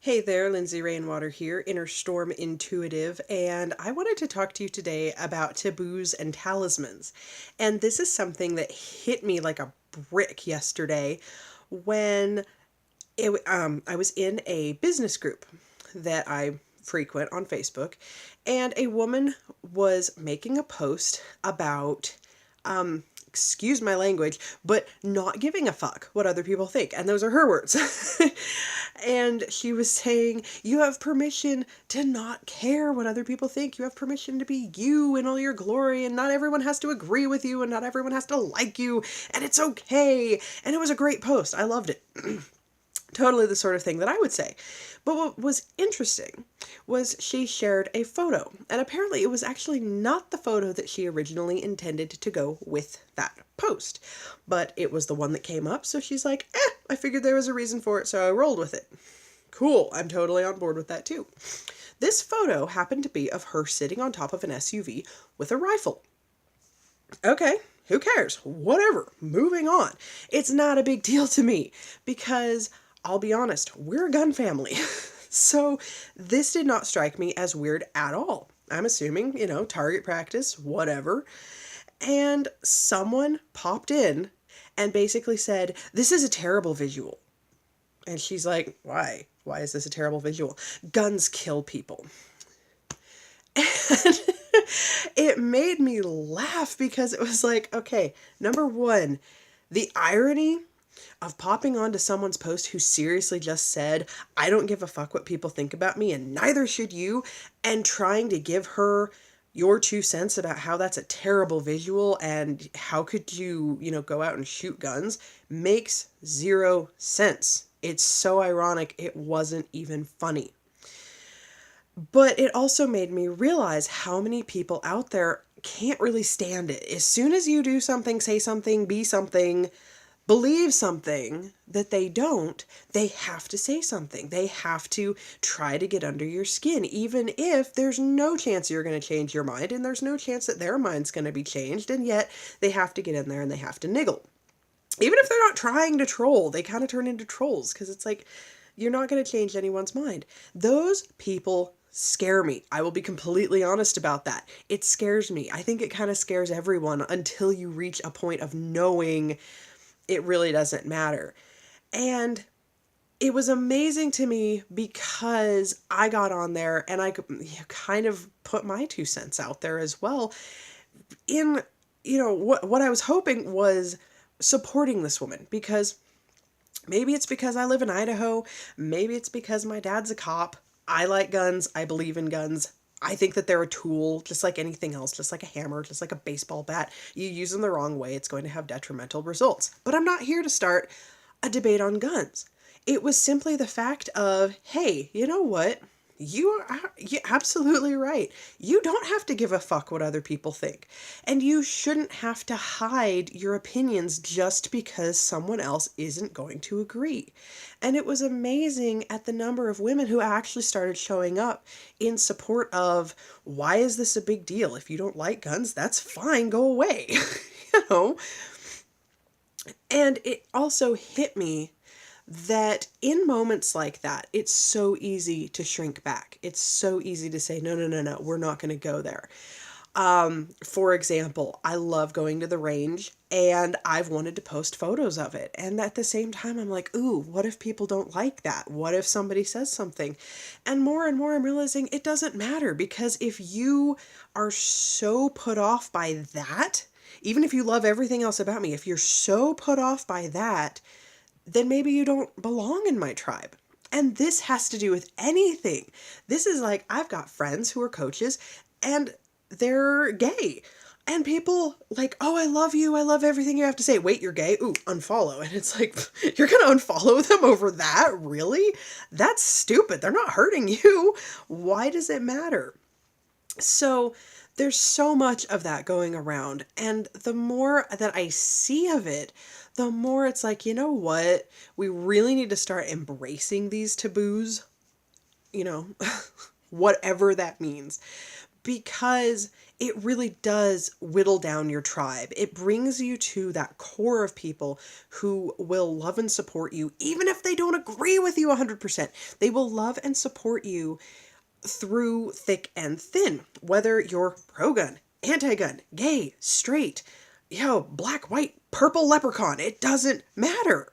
Hey there, Lindsay Rainwater here, Inner Storm Intuitive, and I wanted to talk to you today about taboos and talismans. And this is something that hit me like a brick yesterday when I was in a business group that I frequent on Facebook, and a woman was making a post about excuse my language, but not giving a fuck what other people think. And those are her words. And she was saying, you have permission to not care what other people think. You have permission to be you in all your glory, and not everyone has to agree with you, and not everyone has to like you, and it's okay. And it was a great post. I loved it. Totally the sort of thing that I would say. But what was interesting was she shared a photo, and apparently it was actually not the photo that she originally intended to go with that post, but it was the one that came up, so she's like, I figured there was a reason for it, so I rolled with it. Cool, I'm totally on board with that too. This photo happened to be of her sitting on top of an SUV with a rifle. Okay, who cares? Whatever, moving on. It's not a big deal to me because I'll be honest, we're a gun family. So this did not strike me as weird at all. I'm assuming, target practice, whatever. And someone popped in and basically said, this is a terrible visual. And she's like, why? Why is this a terrible visual? Guns kill people. And it made me laugh because it was like, okay, number one, the irony of popping onto someone's post who seriously just said, I don't give a fuck what people think about me and neither should you, and trying to give her your 2 cents about how that's a terrible visual and how could you, go out and shoot guns, makes 0 sense. It's so ironic it wasn't even funny. But it also made me realize how many people out there can't really stand it. As soon as you do something, say something, be something, believe something that they don't, they have to say something. They have to try to get under your skin, even if there's no chance you're going to change your mind and there's no chance that their mind's going to be changed, and yet they have to get in there and they have to niggle. Even if they're not trying to troll, they kind of turn into trolls because it's like, you're not going to change anyone's mind. Those people scare me. I will be completely honest about that. It scares me. I think it kind of scares everyone until you reach a point of knowing it really doesn't matter. And it was amazing to me because I got on there and I kind of put my 2 cents out there as well. In, what I was hoping was supporting this woman, because maybe it's because I live in Idaho. Maybe it's because my dad's a cop. I like guns. I believe in guns. I think that they're a tool, just like anything else, just like a hammer, just like a baseball bat. You use them the wrong way, it's going to have detrimental results. But I'm not here to start a debate on guns. It was simply the fact of, hey, you know what? You're absolutely right. You don't have to give a fuck what other people think. And you shouldn't have to hide your opinions just because someone else isn't going to agree. And it was amazing at the number of women who actually started showing up in support of, why is this a big deal? If you don't like guns, that's fine, go away. you know? And it also hit me that in moments like that, it's so easy to shrink back. It's so easy to say, no, we're not going to go there. For example, I love going to the range and I've wanted to post photos of it. And at the same time, I'm like, ooh, what if people don't like that? What if somebody says something? And more I'm realizing it doesn't matter, because if you are so put off by that, even if you love everything else about me, if you're so put off by that, then maybe you don't belong in my tribe. And this has to do with anything. This is like, I've got friends who are coaches and they're gay. And people like, oh, I love you. I love everything you have to say. Wait, you're gay? Ooh, unfollow. And it's like, you're going to unfollow them over that? Really? That's stupid. They're not hurting you. Why does it matter? So there's so much of that going around. And the more that I see of it, the more it's like, you know what? We really need to start embracing these taboos, whatever that means. Because it really does whittle down your tribe. It brings you to that core of people who will love and support you, even if they don't agree with you 100%. They will love and support you through thick and thin, whether you're pro-gun, anti-gun, gay, straight, black, white, purple leprechaun. It doesn't matter.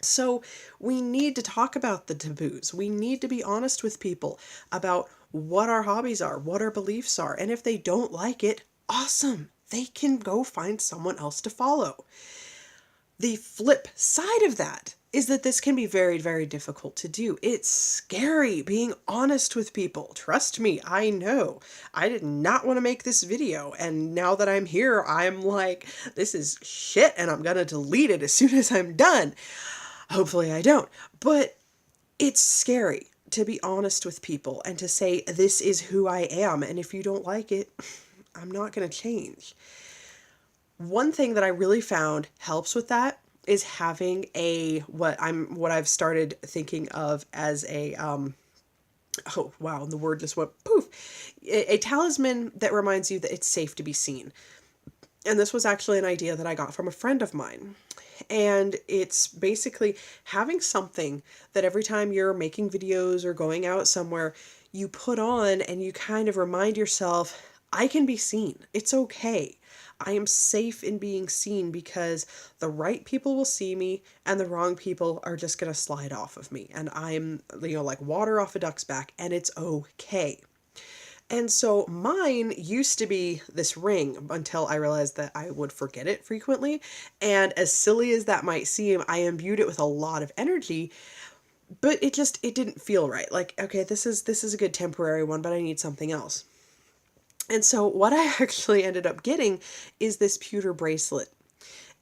So we need to talk about the taboos. We need to be honest with people about what our hobbies are, what our beliefs are. And if they don't like it, awesome. They can go find someone else to follow. The flip side of that is that this can be very, very difficult to do. It's scary being honest with people. Trust me, I know. I did not want to make this video, and now that I'm here, I'm like, this is shit, and I'm gonna delete it as soon as I'm done. Hopefully I don't. But it's scary to be honest with people and to say, this is who I am, and if you don't like it, I'm not gonna change. One thing that I really found helps with that is having what I've started thinking of as oh wow, the word just went poof. A talisman that reminds you that it's safe to be seen. And this was actually an idea that I got from a friend of mine. And it's basically having something that every time you're making videos or going out somewhere, you put on and you kind of remind yourself, I can be seen. It's okay. I am safe in being seen because the right people will see me and the wrong people are just going to slide off of me. And I'm, like water off a duck's back, and it's okay. And so mine used to be this ring until I realized that I would forget it frequently. And as silly as that might seem, I imbued it with a lot of energy, but it didn't feel right. Like, okay, this is a good temporary one, but I need something else. And so what I actually ended up getting is this pewter bracelet.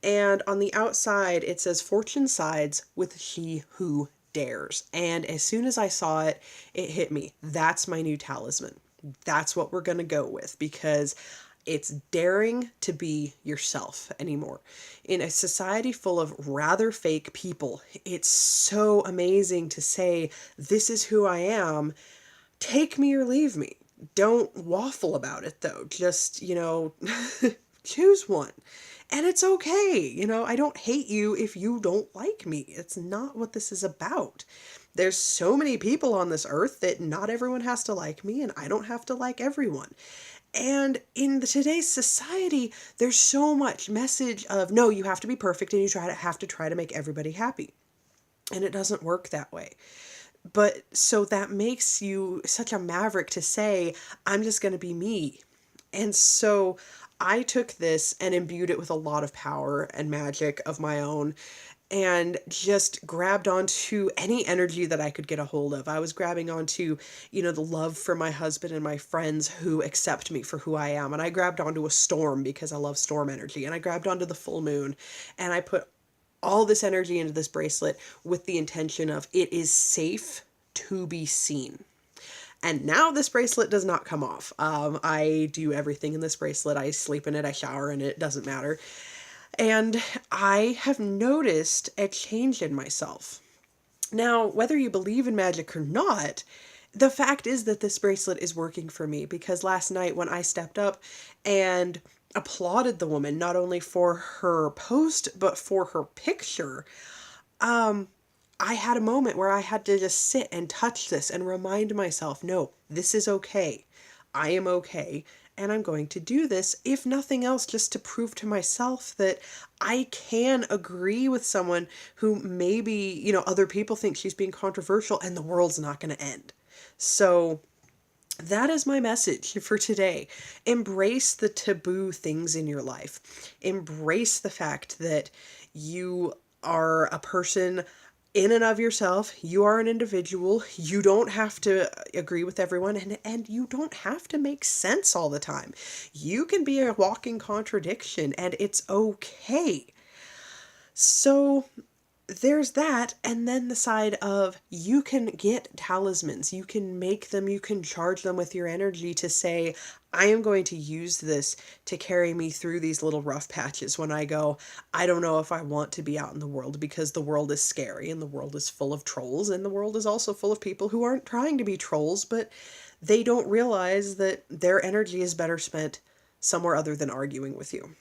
And on the outside, it says fortune sides with she who dares. And as soon as I saw it, it hit me. That's my new talisman. That's what we're going to go with, because it's daring to be yourself anymore. In a society full of rather fake people, it's so amazing to say, this is who I am. Take me or leave me. Don't waffle about it though. Just, choose one. And it's okay. I don't hate you if you don't like me. It's not what this is about. There's so many people on this earth that not everyone has to like me, and I don't have to like everyone. And in today's society, there's so much message of, no, you have to be perfect and you have to try to make everybody happy. And it doesn't work that way. But so that makes you such a maverick to say, I'm just going to be me. And so I took this and imbued it with a lot of power and magic of my own, and just grabbed onto any energy that I could get a hold of. I was grabbing onto, the love for my husband and my friends who accept me for who I am. And I grabbed onto a storm because I love storm energy. And I grabbed onto the full moon, and I put all this energy into this bracelet with the intention of, it is safe to be seen. And now this bracelet does not come off. I do everything in this bracelet. I sleep in it, I shower in it, it doesn't matter. And I have noticed a change in myself. Now, whether you believe in magic or not, the fact is that this bracelet is working for me, because last night when I stepped up and applauded the woman, not only for her post, but for her picture, I had a moment where I had to just sit and touch this and remind myself, no, this is okay. I am okay. And I'm going to do this, if nothing else, just to prove to myself that I can agree with someone who maybe, other people think she's being controversial, and the world's not going to end. So that is my message for today. Embrace the taboo things in your life. Embrace the fact that you are a person in and of yourself. You are an individual. You don't have to agree with everyone, and you don't have to make sense all the time. You can be a walking contradiction, and it's okay. So there's that, and then the side of, you can get talismans, you can make them, you can charge them with your energy to say, I am going to use this to carry me through these little rough patches when I go, I don't know if I want to be out in the world, because the world is scary, and the world is full of trolls, and the world is also full of people who aren't trying to be trolls, but they don't realize that their energy is better spent somewhere other than arguing with you.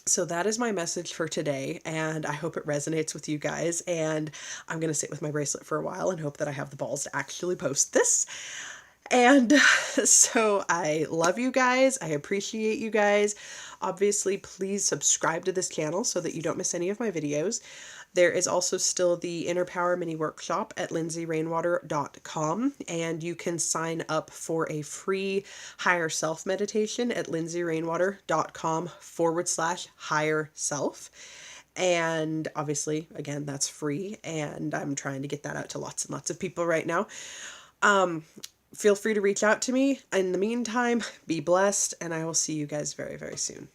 So that is my message for today, and I hope it resonates with you guys. And I'm going to sit with my bracelet for a while and hope that I have the balls to actually post this. And so I love you guys. I appreciate you guys. Obviously, please subscribe to this channel so that you don't miss any of my videos. There is also still the Inner Power Mini Workshop at lindsayrrainwater.com, and you can sign up for a free higher self meditation at lindsayrrainwater.com/higher self. And obviously, again, that's free, and I'm trying to get that out to lots and lots of people right now. Feel free to reach out to me. In the meantime, be blessed, and I will see you guys very, very soon.